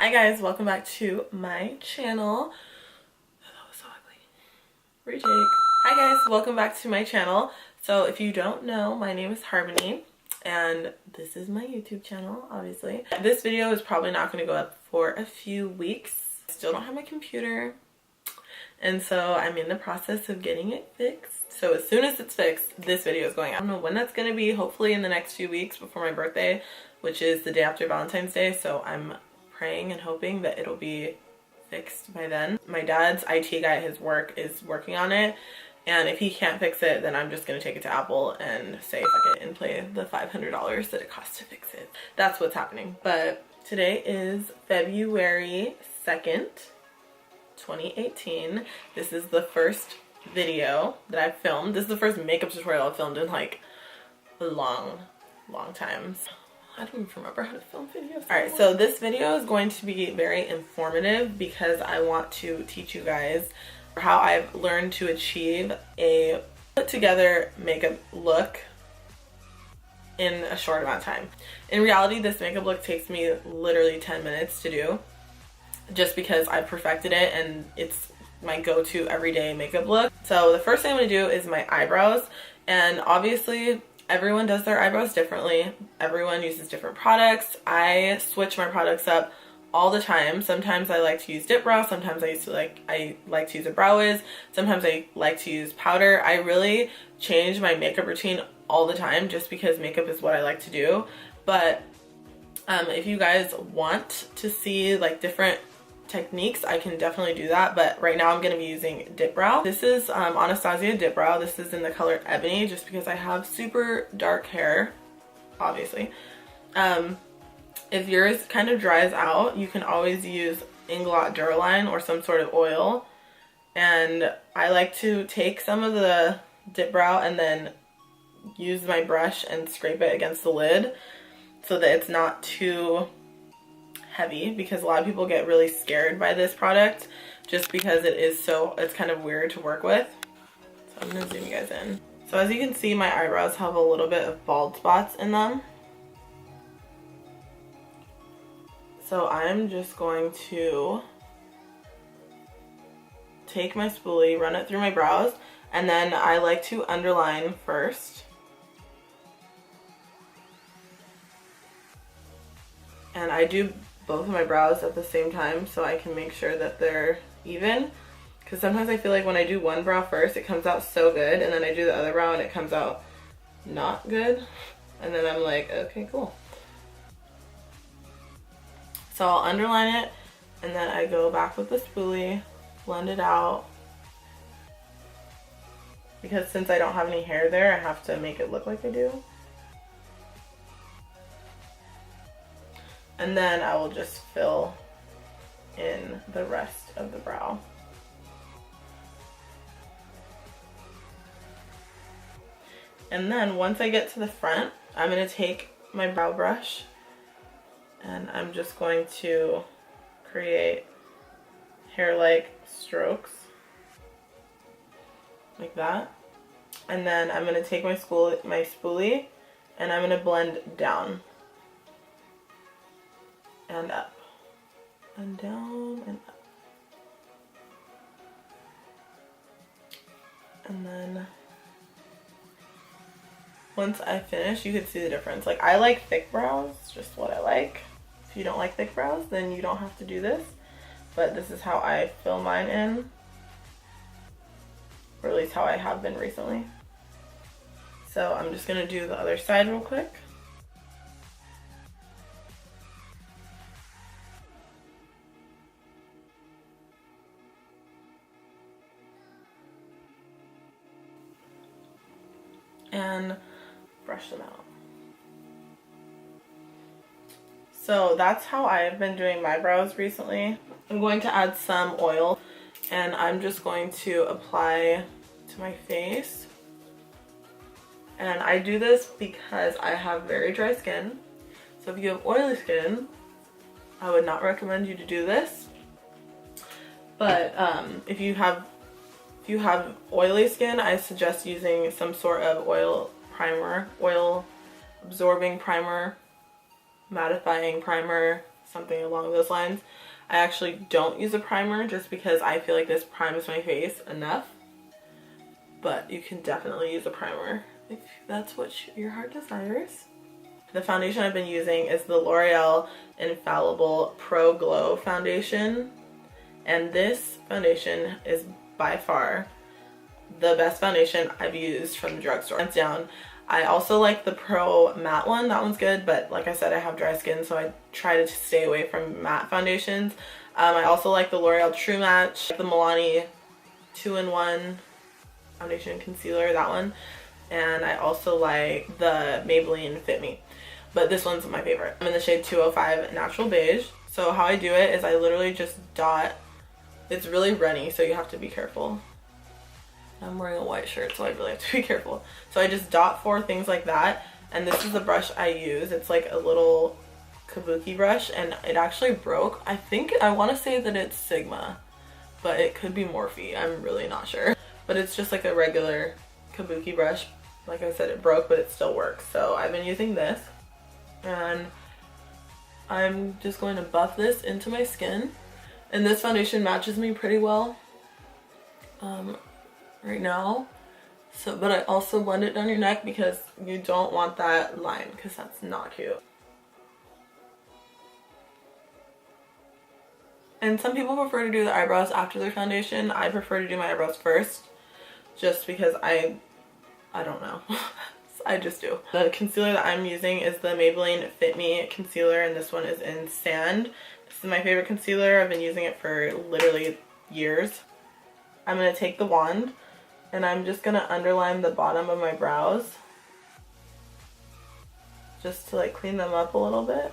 Hi guys, welcome back to my channel. That was so ugly. Retake. Hi guys, welcome back to my channel. So if you don't know, my name is Ebony and this is my YouTube channel, obviously. This video is probably not going to go up for a few weeks. I still don't have my computer, and so I'm in the process of getting it fixed. So as soon as it's fixed, this video is going out. I don't know when that's going to be, hopefully in the next few weeks before my birthday, which is the day after Valentine's Day. So I'm praying and hoping that it'll be fixed by then. My dad's IT guy at his work is working on it, and if he can't fix it, then I'm just going to take it to Apple and say fuck it and pay the $500 that it costs to fix it. That's what's happening. But today is February 2nd, 2018. This is the first video that I've filmed. This is the first makeup tutorial I've filmed in like a long time. I don't even remember how to film videos. Alright, so this video is going to be very informative because I want to teach you guys how I've learned to achieve a put together makeup look in a short amount of time. In reality, this makeup look takes me literally 10 minutes to do just because I perfected it and it's my go-to everyday makeup look. So the first thing I'm going to do is my eyebrows, and obviously everyone does their eyebrows differently. Everyone uses different products. I switch my products up all the time. Sometimes I like to use dip brow. Sometimes I like to use a brow wiz. Sometimes I like to use powder. I really change my makeup routine all the time just because makeup is what I like to do. But if you guys want to see like different techniques, I can definitely do that, but right now I'm going to be using dip brow. This is Anastasia dip brow. This is in the color Ebony just because I have super dark hair, obviously. If yours kind of dries out, you can always use Inglot Duraline or some sort of oil, and I like to take some of the dip brow and then use my brush and scrape it against the lid so that it's not too heavy, because a lot of people get really scared by this product just because it's kind of weird to work with. So I'm going to zoom you guys in. So as you can see, my eyebrows have a little bit of bald spots in them. So I'm just going to take my spoolie, run it through my brows, and then I like to underline first. And I do both of my brows at the same time so I can make sure that they're even, because sometimes I feel like when I do one brow first it comes out so good, and then I do the other brow and it comes out not good, and then I'm like, okay, cool. So I'll underline it and then I go back with the spoolie, blend it out, because since I don't have any hair there I have to make it look like I do. And then I will just fill in the rest of the brow. And then once I get to the front, I'm going to take my brow brush and I'm just going to create hair-like strokes like that. And then I'm going to take my spoolie and I'm going to blend down and up and down and up. And then once I finish, you can see the difference. Like, I like thick brows, just what I like. If you don't like thick brows, then you don't have to do this, but this is how I fill mine in, or at least how I have been recently. So I'm just gonna do the other side real quick. And brush them out. So that's how I've been doing my brows recently. I'm going to add some oil and I'm just going to apply to my face. And I do this because I have very dry skin. So if you have oily skin, I would not recommend you to do this. But if you have oily skin, I suggest using some sort of oil primer, oil absorbing primer, mattifying primer, something along those lines. I actually don't use a primer just because I feel like this primes my face enough. But you can definitely use a primer if that's what your heart desires. The foundation I've been using is the L'Oreal Infallible Pro Glow Foundation. And this foundation is by far the best foundation I've used from the drugstore, hands down. I also like the Pro Matte one. That one's good, but like I said, I have dry skin, so I try to stay away from matte foundations. I also like the L'Oreal True Match, the Milani 2-in-1 foundation concealer, that one. And I also like the Maybelline Fit Me, but this one's my favorite. I'm in the shade 205 Natural Beige. So how I do it is I literally just dot. It's really runny, so you have to be careful. I'm wearing a white shirt, so I really have to be careful. So I just dot 4 things like that, and this is the brush I use. It's like a little kabuki brush, and it actually broke. I want to say that it's Sigma, but it could be Morphe. I'm really not sure. But it's just like a regular kabuki brush. Like I said, it broke, but it still works. So I've been using this, and I'm just going to buff this into my skin. And this foundation matches me pretty well right now. So, but I also blend it down your neck because you don't want that line, because that's not cute. And some people prefer to do the eyebrows after their foundation. I prefer to do my eyebrows first, just because I don't know. I just do. The concealer that I'm using is the Maybelline Fit Me Concealer, and this one is in Sand. This is my favorite concealer. I've been using it for literally years. I'm going to take the wand, and I'm just going to underline the bottom of my brows, just to like clean them up a little bit.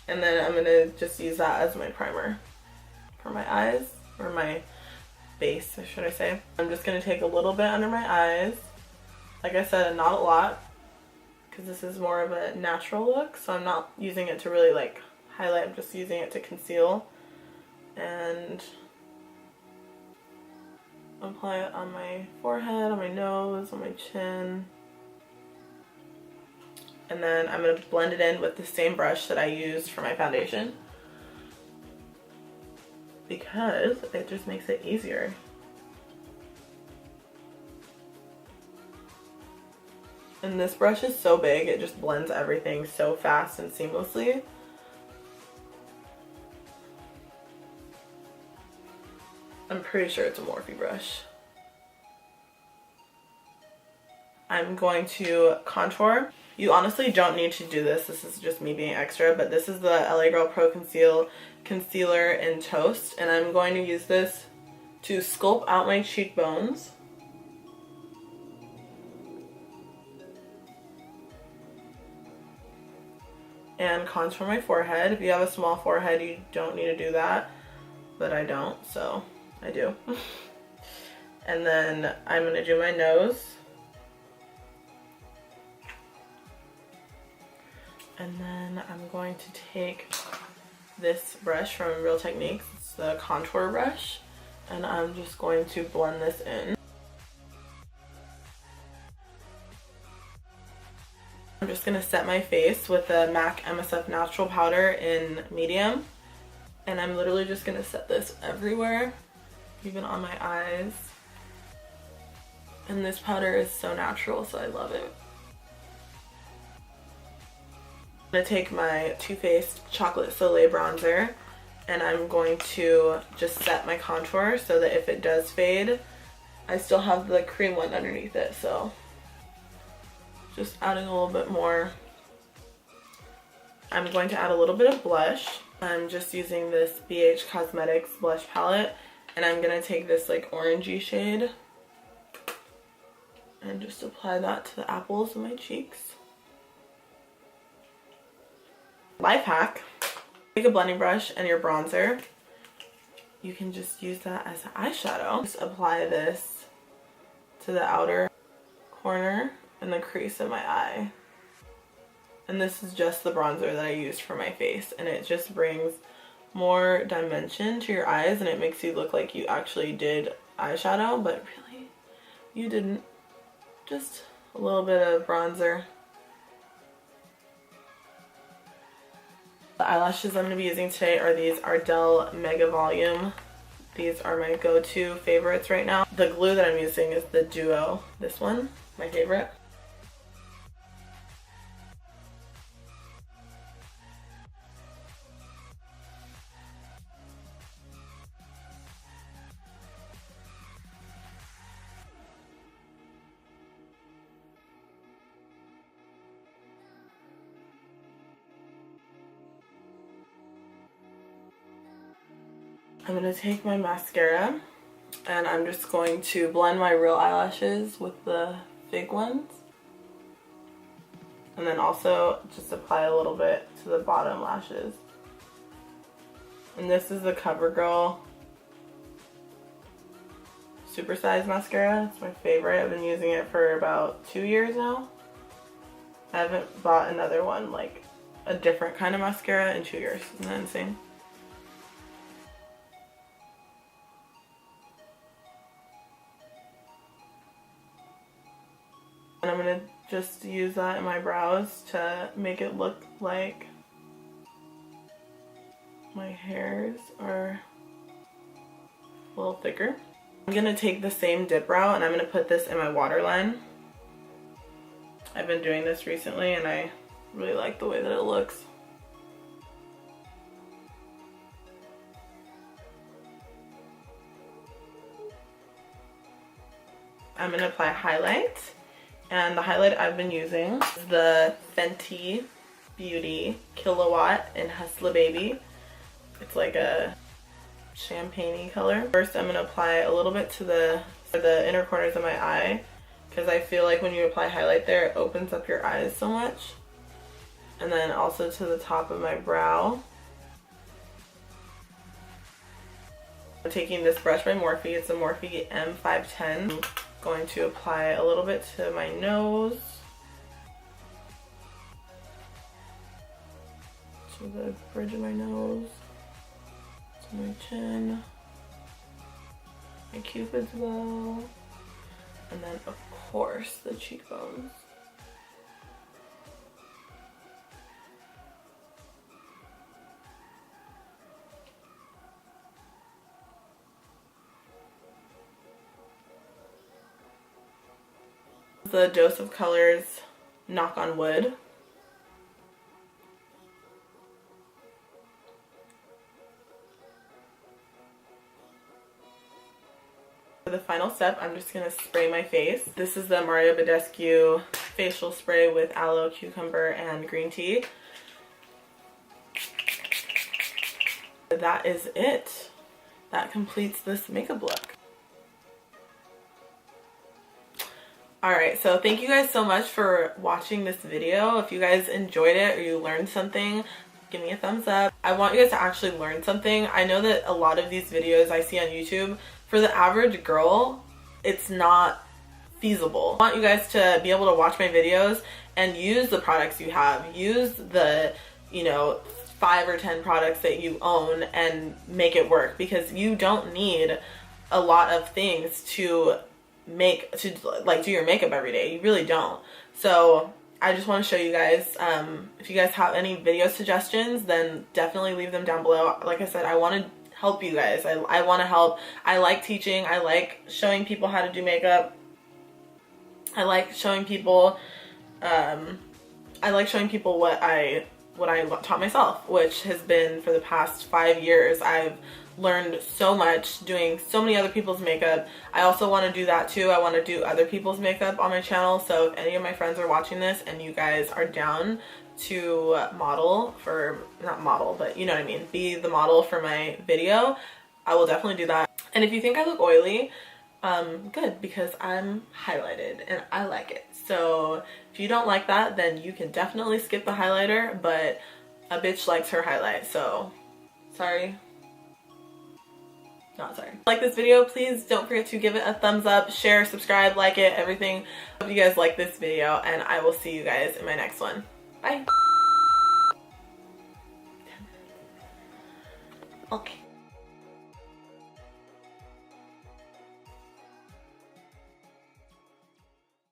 And then I'm going to just use that as my primer for my eyes, or my base, should I say. I'm just going to take a little bit under my eyes. Like I said, not a lot, because this is more of a natural look, so I'm not using it to really like highlight. I'm just using it to conceal, and apply it on my forehead, on my nose, on my chin. And then I'm going to blend it in with the same brush that I used for my foundation, because it just makes it easier. And this brush is so big, it just blends everything so fast and seamlessly. I'm pretty sure it's a Morphe brush. I'm going to contour. You honestly don't need to do this. This is just me being extra, but this is the LA Girl Pro Conceal Concealer in Toast, and I'm going to use this to sculpt out my cheekbones. And contour my forehead. If you have a small forehead, you don't need to do that, but I don't, so I do. And then I'm going to do my nose. And then I'm going to take this brush from Real Techniques, it's the contour brush, and I'm just going to blend this in. I'm just going to set my face with the MAC MSF Natural Powder in medium, and I'm literally just going to set this everywhere, even on my eyes. And this powder is so natural, so I love it. I'm going to take my Too Faced Chocolate Soleil bronzer, and I'm going to just set my contour so that if it does fade, I still have the cream one underneath it. So just adding a little bit more. I'm going to add a little bit of blush. I'm just using this BH Cosmetics blush palette, and I'm going to take this like orangey shade and just apply that to the apples of my cheeks. Life hack: take a blending brush and your bronzer. You can just use that as an eyeshadow. Just apply this to the outer corner and the crease of my eye. And this is just the bronzer that I used for my face, and it just brings more dimension to your eyes, and it makes you look like you actually did eyeshadow, but really you didn't. Just a little bit of bronzer. The eyelashes I'm going to be using today are these Ardell Mega Volume. These are my go-to favorites right now. The glue that I'm using is the Duo. This one, my favorite. I'm going to take my mascara and I'm just going to blend my real eyelashes with the fake ones. And then also just apply a little bit to the bottom lashes. And this is the CoverGirl Supersize Mascara. It's my favorite. I've been using it for about 2 years now. I haven't bought another one, like a different kind of mascara, in 2 years. Isn't that insane? And I'm going to just use that in my brows to make it look like my hairs are a little thicker. I'm going to take the same dip brow and I'm going to put this in my waterline. I've been doing this recently and I really like the way that it looks. I'm going to apply highlight. And the highlight I've been using is the Fenty Beauty Kilowatt in Hustla Baby. It's like a champagne-y color. First I'm going to apply a little bit to the inner corners of my eye, because I feel like when you apply highlight there it opens up your eyes so much. And then also to the top of my brow. I'm taking this brush by Morphe. It's a Morphe M510. Going to apply a little bit to my nose, to the bridge of my nose, to my chin, my cupid's bow, and then of course the cheekbones. The Dose of Colors Knock on Wood. For the final step, I'm just going to spray my face. This is the Mario Badescu facial spray with aloe, cucumber, and green tea. That is it. That completes this makeup look. Alright, so thank you guys so much for watching this video. If you guys enjoyed it or you learned something, give me a thumbs up. I want you guys to actually learn something. I know that a lot of these videos I see on YouTube, for the average girl, it's not feasible. I want you guys to be able to watch my videos and use the products you have. Use the, 5 or 10 products that you own and make it work, because you don't need a lot of things to do your makeup every day. You really don't. So I just want to show you guys, if you guys have any video suggestions, then definitely leave them down below. Like I said, I want to help you guys. I want to help. I like teaching. I like showing people how to do makeup. I like showing people what I taught myself, which has been for the past 5 years. I've learned so much doing so many other people's makeup. I also want to do that too. I want to do other people's makeup on my channel. So if any of my friends are watching this and you guys are down to model for, not model, but you know what I mean, be the model for my video, I will definitely do that. And if you think I look oily, good, because I'm highlighted and I like it. So if you don't like that, then you can definitely skip the highlighter, but a bitch likes her highlight, so sorry. Not sorry. Like this video, please don't forget to give it a thumbs up, share, subscribe, like it, everything. Hope you guys like this video, and I will see you guys in my next one. Bye. Okay.